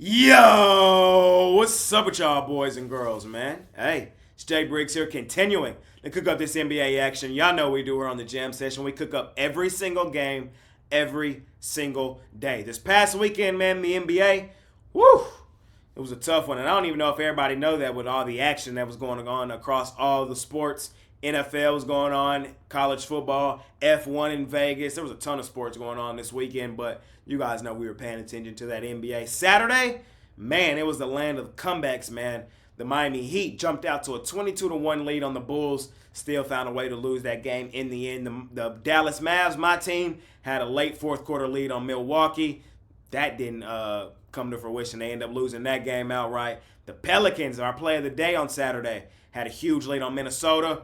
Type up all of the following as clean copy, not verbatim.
Yo, what's up with y'all boys and girls, man? Hey, it's Jay Briggs here, continuing to cook up this NBA action. Y'all know we do here on the Jam Session. We cook up every single game, every single day. This past weekend, man, the NBA, woo, it was a tough one. And I don't even know if everybody know that with all the action that was going on across all the sports. NFL was going on, college football, F1 in Vegas. There was a ton of sports going on this weekend, but you guys know we were paying attention to that NBA. Saturday, man, it was the land of comebacks, man. The Miami Heat jumped out to a 22-1 lead on the Bulls. Still found a way to lose that game in the end. The Dallas Mavs, my team, had a late fourth quarter lead on Milwaukee. That didn't come to fruition. They ended up losing that game outright. The Pelicans, our play of the day on Saturday, had a huge lead on Minnesota.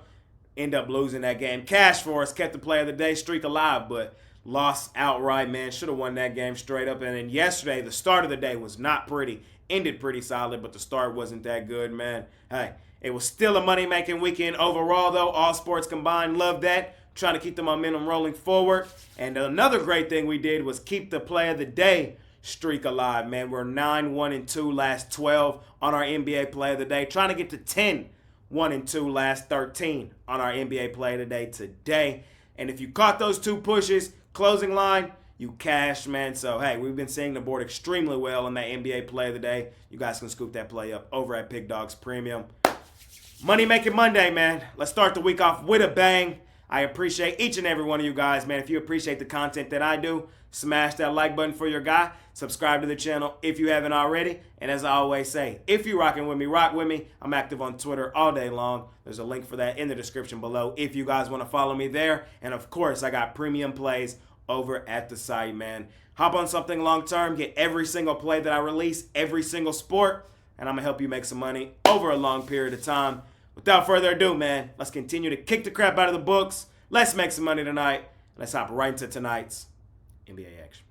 End up losing that game. Cash for us kept the play of the day streak alive, but lost outright, man. Should have won that game straight up. And then yesterday, the start of the day was not pretty. Ended pretty solid, but the start wasn't that good, man. Hey, it was still a money-making weekend overall, though. All sports combined. Love that. Trying to keep the momentum rolling forward. And another great thing we did was keep the play of the day streak alive, man. We're 9-1-2 last 12 on our NBA play of the day. Trying to get to 10-1-2 last 13 on our NBA play today. And if you caught those two pushes, closing line, you cashed, man. So, hey, we've been seeing the board extremely well in that NBA play of the day. You guys can scoop that play up over at Pickdawgz Premium. Money Making Monday, man. Let's start the week off with a bang. I appreciate each and every one of you guys, man. If you appreciate the content that I do, smash that like button for your guy. Subscribe to the channel if you haven't already. And as I always say, if you rocking with me, rock with me. I'm active on Twitter all day long. There's a link for that in the description below if you guys want to follow me there. And of course, I got premium plays over at the site, man. Hop on something long term, get every single play that I release, every single sport, and I'm going to help you make some money over a long period of time. Without further ado, man, let's continue to kick the crap out of the books. Let's make some money tonight. Let's hop right into tonight's NBA action.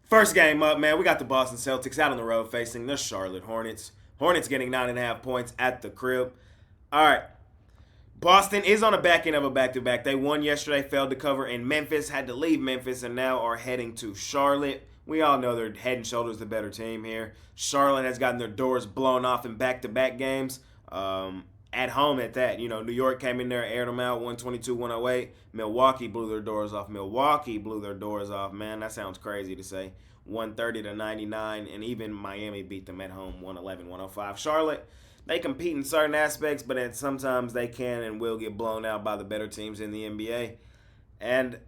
First game up, man, we got the Boston Celtics out on the road facing the Charlotte Hornets. Hornets getting 9.5 points at the crib. All right. Boston is on the back end of a back-to-back. They won yesterday, failed to cover in Memphis, had to leave Memphis, and now are heading to Charlotte. We all know they're head and shoulders the better team here. Charlotte has gotten their doors blown off in back-to-back games. At home at that. You know, New York came in there, aired them out, 122-108. Milwaukee blew their doors off. Man. That sounds crazy to say. 130-99, and even Miami beat them at home, 111-105. Charlotte, they compete in certain aspects, but sometimes they can and will get blown out by the better teams in the NBA. And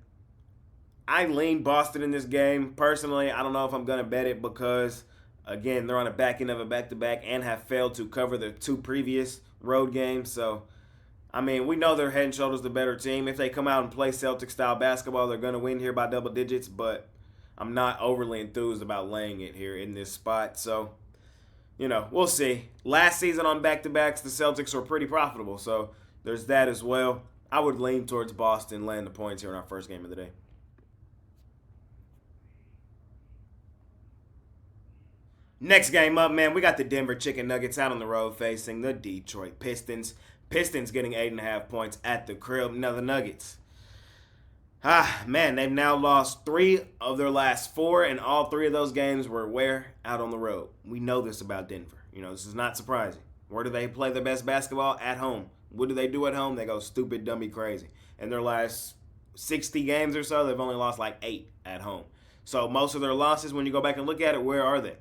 I lean Boston in this game. Personally, I don't know if I'm going to bet it because, again, they're on the back end of a back-to-back and have failed to cover the two previous road games. So, I mean, we know they're head and shoulders the better team. If they come out and play Celtic-style basketball, they're going to win here by double digits, but I'm not overly enthused about laying it here in this spot. So, you know, we'll see. Last season on back-to-backs, the Celtics were pretty profitable, so there's that as well. I would lean towards Boston laying the points here in our first game of the day. Next game up, man, we got the Denver Chicken Nuggets out on the road facing the Detroit Pistons. Pistons getting 8.5 points at the crib. Now the Nuggets. Man, they've now lost 3 of their last 4, and all 3 of those games were where? Out on the road. We know this about Denver. You know, this is not surprising. Where do they play their best basketball? At home. What do they do at home? They go stupid, dummy, crazy. In their last 60 games or so, they've only lost like 8 at home. So most of their losses, when you go back and look at it, where are they?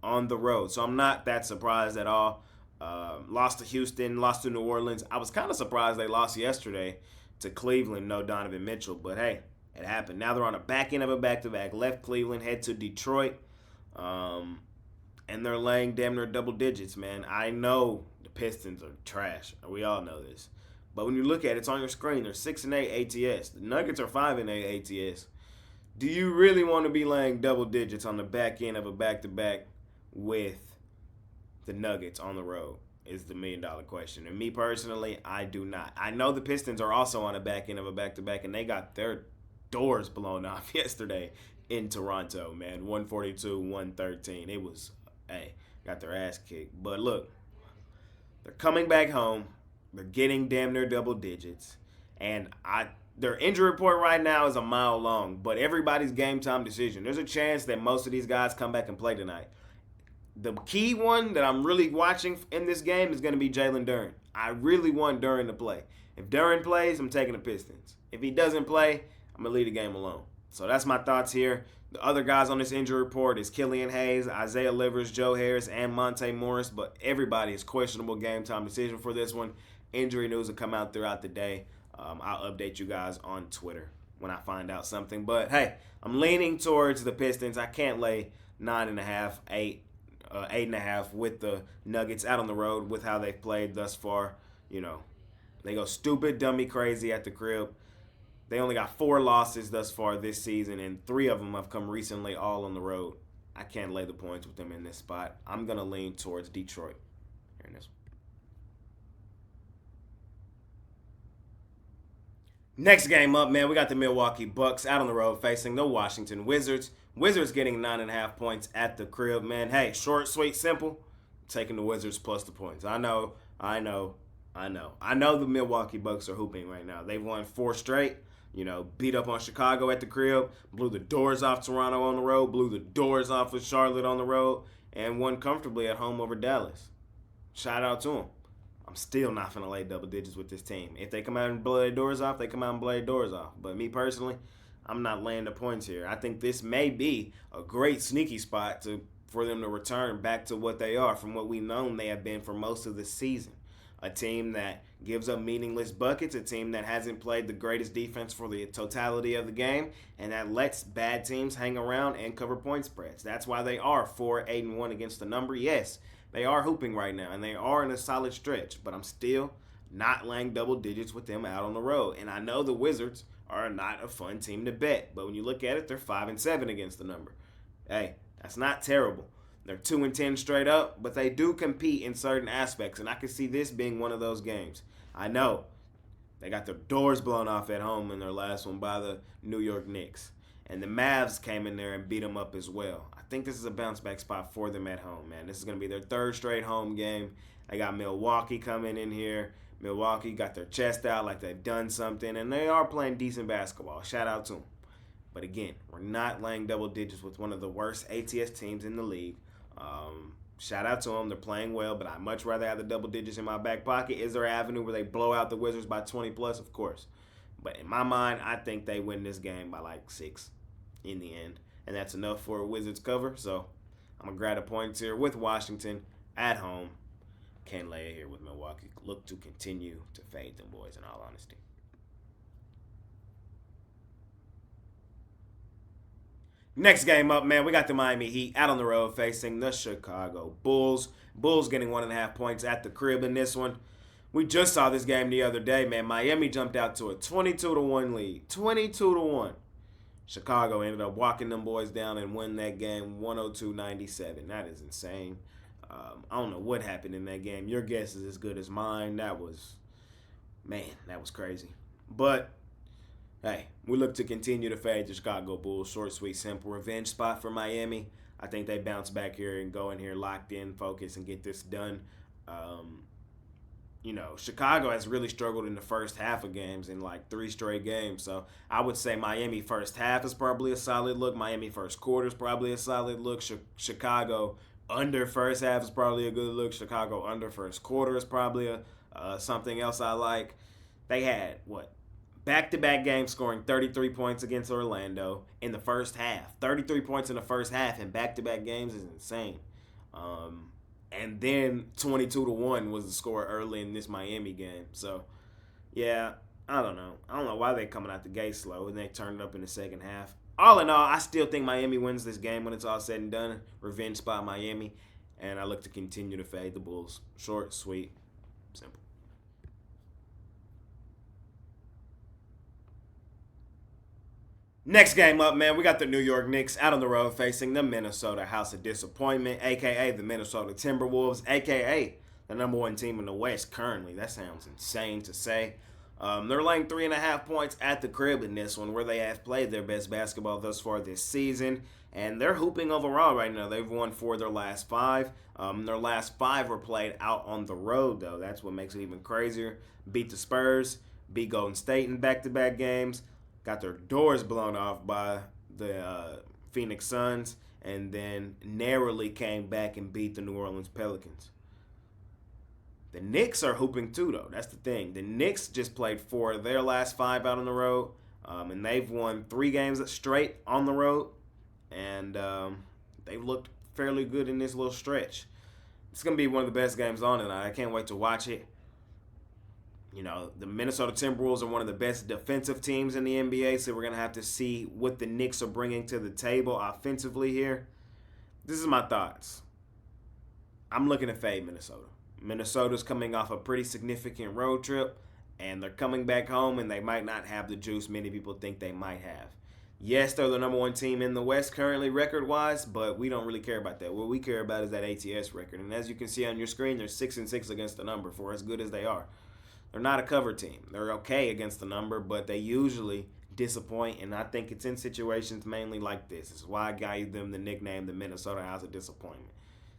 On the road. So I'm not that surprised at all. Lost to Houston, lost to New Orleans. I was kind of surprised they lost yesterday to Cleveland, no Donovan Mitchell. But hey, it happened. Now they're on the back end of a back-to-back. Left Cleveland, head to Detroit. And they're laying damn near double digits, man. I know the Pistons are trash. We all know this. But when you look at it, it's on your screen. They're 6-8 ATS. The Nuggets are 5-8 ATS. Do you really want to be laying double digits on the back end of a back-to-back with the Nuggets on the road is the million-dollar question. And me personally, I do not. I know the Pistons are also on the back end of a back-to-back, and they got their doors blown off yesterday in Toronto, man. 142-113. It was, got their ass kicked. But look, they're coming back home. They're getting damn near double digits. And their injury report right now is a mile long, but everybody's game time decision. There's a chance that most of these guys come back and play tonight. The key one that I'm really watching in this game is going to be Jalen Duren. I really want Duren to play. If Duren plays, I'm taking the Pistons. If he doesn't play, I'm going to leave the game alone. So that's my thoughts here. The other guys on this injury report is Killian Hayes, Isaiah Livers, Joe Harris, and Monte Morris, but everybody is questionable game time decision for this one. Injury news will come out throughout the day. I'll update you guys on Twitter when I find out something. But, hey, I'm leaning towards the Pistons. I can't lay 9.5, 8.5 with the Nuggets out on the road with how they've played thus far. You know, they go stupid, dummy, crazy at the crib. They only got 4 losses thus far this season, and 3 of them have come recently all on the road. I can't lay the points with them in this spot. I'm going to lean towards Detroit here in this one. Next game up, man, we got the Milwaukee Bucks out on the road facing the Washington Wizards. Wizards getting 9.5 points at the crib, man. Hey, short, sweet, simple. Taking the Wizards plus the points. I know the Milwaukee Bucks are hooping right now. They've won 4 straight. You know, beat up on Chicago at the crib, blew the doors off Toronto on the road, blew the doors off of Charlotte on the road, and won comfortably at home over Dallas. Shout out to them. I'm still not going to lay double digits with this team. If they come out and blow their doors off, they come out and blow their doors off. But me personally, I'm not laying the points here. I think this may be a great sneaky spot for them to return back to what they are from what we've known they have been for most of the season. A team that gives up meaningless buckets, a team that hasn't played the greatest defense for the totality of the game, and that lets bad teams hang around and cover point spreads. That's why they are 4-8-1 against the number. Yes, they are hooping right now, and they are in a solid stretch, but I'm still not laying double digits with them out on the road. And I know the Wizards are not a fun team to bet, but when you look at it, they're 5-7 against the number. Hey, that's not terrible. They're 2-10 straight up, but they do compete in certain aspects, and I can see this being one of those games. I know they got their doors blown off at home in their last one by the New York Knicks, and the Mavs came in there and beat them up as well. I think this is a bounce-back spot for them at home, man. This is going to be their 3rd straight home game. They got Milwaukee coming in here. Milwaukee got their chest out like they've done something, and they are playing decent basketball. Shout out to them. But again, we're not laying double digits with one of the worst ATS teams in the league. Shout out to them. They're playing well, but I'd much rather have the double digits in my back pocket. Is there an avenue where they blow out the Wizards by 20 plus? Of course. But in my mind, I think they win this game by like 6 in the end. And that's enough for a Wizards cover. So I'm going to grab the points here with Washington at home. Can't lay it here with Milwaukee. Look to continue to fade them boys, in all honesty. Next game up, man, we got the Miami Heat out on the road facing the Chicago Bulls. Bulls getting 1.5 points at the crib in this one. We just saw this game the other day, man. Miami jumped out to a 22-1 lead. 22-1. Chicago ended up walking them boys down and win that game 102-97. That is insane. I don't know what happened in that game. Your guess is as good as mine. That was crazy. But hey, we look to continue to fade the Chicago Bulls. Short, sweet, simple revenge spot for Miami. I think they bounce back here and go in here locked in, focus, and get this done. Chicago has really struggled in the first half of games in like 3 straight games. So I would say Miami first half is probably a solid look. Miami first quarter is probably a solid look. Chicago under first half is probably a good look. Chicago under first quarter is probably something else I like. They had, back-to-back games scoring 33 points against Orlando in the first half. 33 points in the first half in back-to-back games is insane. And then 22-1 was the score early in this Miami game. So, yeah, I don't know. I don't know why they're coming out the gate slow and they turned it up in the second half. All in all, I still think Miami wins this game when it's all said and done. Revenge spot Miami. And I look to continue to fade the Bulls. Short, sweet, simple. Next game up, man, we got the New York Knicks out on the road facing the Minnesota House of Disappointment, a.k.a. the Minnesota Timberwolves, a.k.a. the number 1 team in the West currently. That sounds insane to say. They're laying 3.5 points at the crib in this one, where they have played their best basketball thus far this season, and they're hooping overall right now. They've won 4 of their last 5. Their last 5 were played out on the road, though. That's what makes it even crazier. Beat the Spurs, beat Golden State in back-to-back games, got their doors blown off by the Phoenix Suns, and then narrowly came back and beat the New Orleans Pelicans. The Knicks are hooping too, though. That's the thing. The Knicks just played 4 of their last 5 out on the road, and they've won 3 games straight on the road, and they've looked fairly good in this little stretch. It's going to be one of the best games on tonight. I can't wait to watch it. You know, the Minnesota Timberwolves are one of the best defensive teams in the NBA, so we're going to have to see what the Knicks are bringing to the table offensively here. This is my thoughts. I'm looking to fade Minnesota. Minnesota's coming off a pretty significant road trip, and they're coming back home, and they might not have the juice many people think they might have. Yes, they're the number 1 team in the West currently record-wise, but we don't really care about that. What we care about is that ATS record, and as you can see on your screen, they're 6-6 against the number for as good as they are. They're not a cover team. They're okay against the number, but they usually disappoint, and I think it's in situations mainly like this. This is why I gave them the nickname the Minnesota House of Disappointment.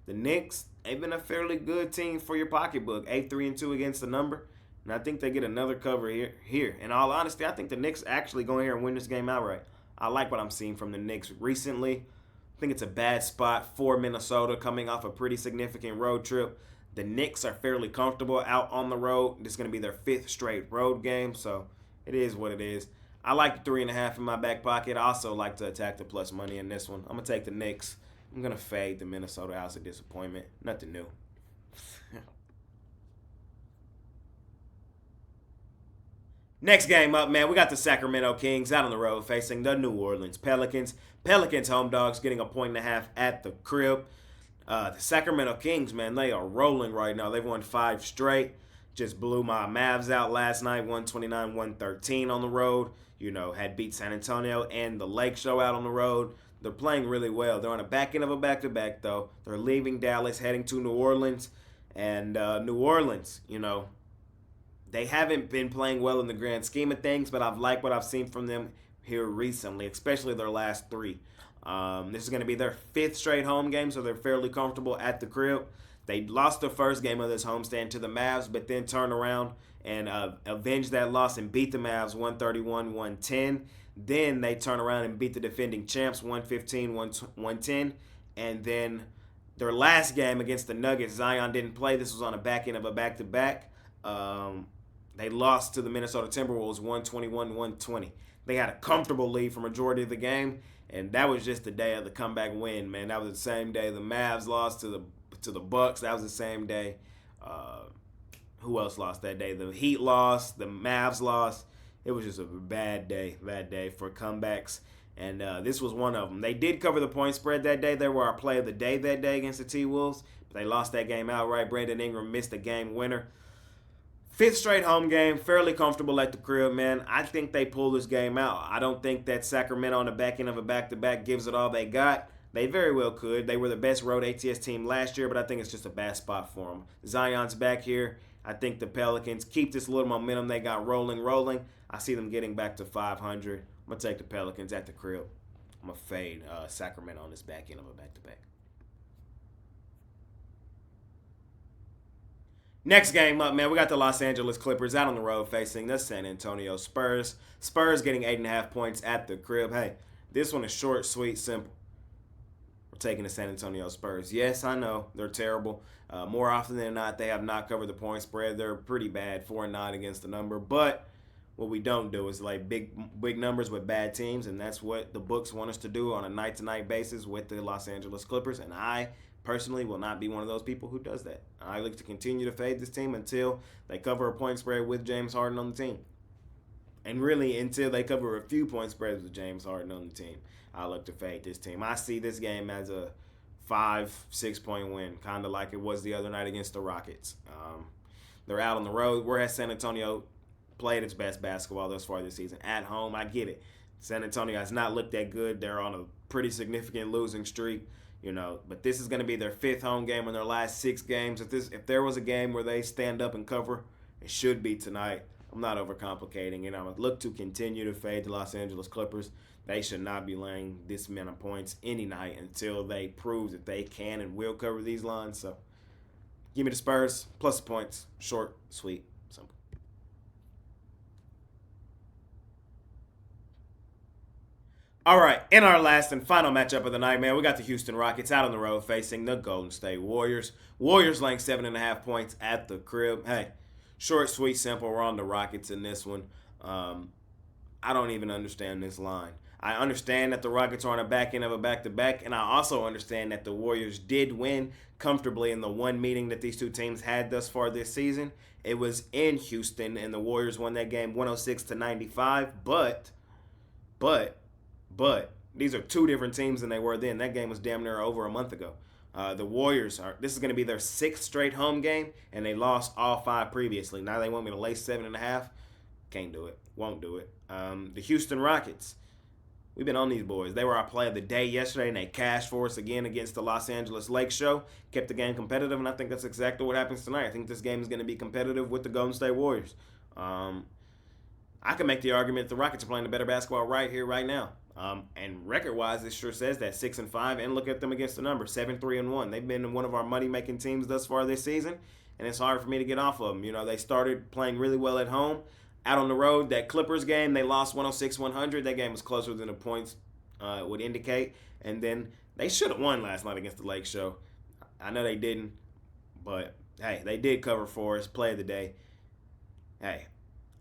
The Knicks, they've been a fairly good team for your pocketbook, 8-3-2 against the number, and I think they get another cover here. In all honesty, I think the Knicks actually go in here and win this game outright. I like what I'm seeing from the Knicks recently. I think it's a bad spot for Minnesota coming off a pretty significant road trip. The Knicks are fairly comfortable out on the road. This is going to be their 5th straight road game, so it is what it is. I like the 3.5 in my back pocket. I also like to attack the plus money in this one. I'm going to take the Knicks. I'm going to fade the Minnesota House of Disappointment. Nothing new. Next game up, man, we got the Sacramento Kings out on the road facing the New Orleans Pelicans. Pelicans home dogs getting a 1.5 at the crib. The Sacramento Kings, man, they are rolling right now. They've won 5 straight. Just blew my Mavs out last night, 129-113 on the road. You know, had beat San Antonio and the Lake Show out on the road. They're playing really well. They're on the back end of a back-to-back, though. They're leaving Dallas, heading to New Orleans. And New Orleans, you know, they haven't been playing well in the grand scheme of things, but I've liked what I've seen from them here recently, especially their last 3. This is going to be their 5th straight home game, so they're fairly comfortable at the crib. They lost the first game of this homestand to the Mavs, but then turned around and avenged that loss and beat the Mavs 131-110. Then they turn around and beat the defending champs 115-110. And then their last game against the Nuggets, Zion didn't play. This was on the back end of a back-to-back. They lost to the Minnesota Timberwolves 121-120. They had a comfortable lead for majority of the game, and that was just the day of the comeback win, man. That was the same day the Mavs lost to the Bucks. That was the same day. Who else lost that day? The Heat lost. The Mavs lost. It was just a bad day for comebacks, and this was one of them. They did cover the point spread that day. They were our play of the day that day against the T-Wolves, but they lost that game outright. Brandon Ingram missed a game winner. 5th straight home game, fairly comfortable at the crib, man. I think they pull this game out. I don't think that Sacramento on the back end of a back-to-back gives it all they got. They very well could. They were the best road ATS team last year, but I think it's just a bad spot for them. Zion's back here. I think the Pelicans keep this little momentum they got rolling. I see them getting back to 500. I'm going to take the Pelicans at the crib. I'm going to fade Sacramento on this back end of a back-to-back. Next game up, man, we got the Los Angeles Clippers out on the road facing the San Antonio Spurs. Spurs getting 8.5 points at the crib. Hey, this one is short, sweet, simple. We're taking the San Antonio Spurs. Yes, I know, they're terrible. More often than not, they have not covered the point spread. They're pretty bad, 4-9 against the number. But what we don't do is like big numbers with bad teams, and that's what the books want us to do on a night-to-night basis with the Los Angeles Clippers. And I personally will not be one of those people who does that. I like to continue to fade this team until they cover a point spread with James Harden on the team. And really, until they cover a few point spreads with James Harden on the team, I look to fade this team. I see this game as a 5-6 point win, kind of like it was the other night against the Rockets. They're out on the road, whereas San Antonio played its best basketball thus far this season. At home, I get it. San Antonio has not looked that good. They're on a pretty significant losing streak, you know. But this is going to be their 5th home game in their last 6 games. If there was a game where they stand up and cover, it should be tonight. I'm not overcomplicating it. I would look to continue to fade the Los Angeles Clippers. They should not be laying this amount of points any night until they prove that they can and will cover these lines. So give me the Spurs plus the points. Short, sweet, simple. All right, in our last and final matchup of the night, man, we got the Houston Rockets out on the road facing the Golden State Warriors. Warriors laying 7.5 points at the crib. Hey, short, sweet, simple. We're on the Rockets in this one. I don't even understand this line. I understand that the Rockets are on the back end of a back-to-back, and I also understand that the Warriors did win comfortably in the one meeting that these two teams had thus far this season. It was in Houston, and the Warriors won that game 106-95. But these are two different teams than they were then. That game was damn near over a month ago. The Warriors this is going to be their 6th straight home game, and they lost all 5 previously. Now they want me to lay 7.5. Can't do it. Won't do it. The Houston Rockets. We've been on these boys. They were our play of the day yesterday, and they cashed for us again against the Los Angeles Lakers show. Kept the game competitive, and I think that's exactly what happens tonight. I think this game is going to be competitive with the Golden State Warriors. I can make the argument the Rockets are playing the better basketball right here, right now. And record-wise, it sure says that 6-5. And look at them against the number, 7-3-1. They've been one of our money-making teams thus far this season, and it's hard for me to get off of them. You know, they started playing really well at home. Out on the road, that Clippers game, they lost 106-100. That game was closer than the points would indicate. And then they should have won last night against the Lake Show. I know they didn't, but, hey, they did cover for us, play of the day. Hey,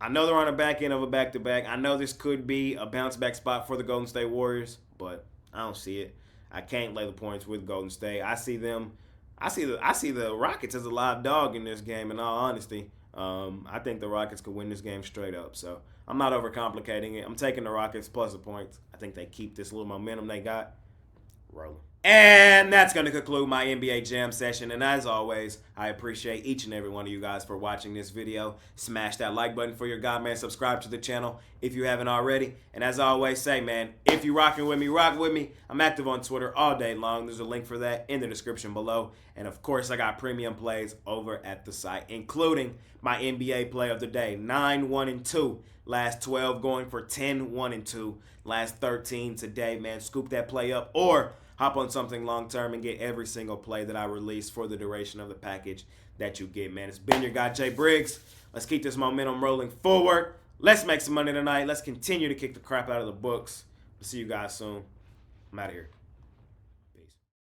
I know they're on the back end of a back-to-back. I know this could be a bounce-back spot for the Golden State Warriors, but I don't see it. I can't lay the points with Golden State. I see the Rockets as a live dog in this game, in all honesty. I think the Rockets could win this game straight up. So I'm not overcomplicating it. I'm taking the Rockets plus the points. I think they keep this little momentum they got rolling. And that's going to conclude my NBA Jam session. And as always, I appreciate each and every one of you guys for watching this video. Smash that like button for your God, man. Subscribe to the channel if you haven't already. And as I always say, man, if you're rocking with me, rock with me. I'm active on Twitter all day long. There's a link for that in the description below. And of course, I got premium plays over at the site, including my NBA play of the day. 9-1-2. Last 12 going for 10-1-2. Last 13 today, man. Scoop that play up or hop on something long-term and get every single play that I release for the duration of the package that you get, man. It's been your guy, Jay Briggs. Let's keep this momentum rolling forward. Let's make some money tonight. Let's continue to kick the crap out of the books. See you guys soon. I'm out of here.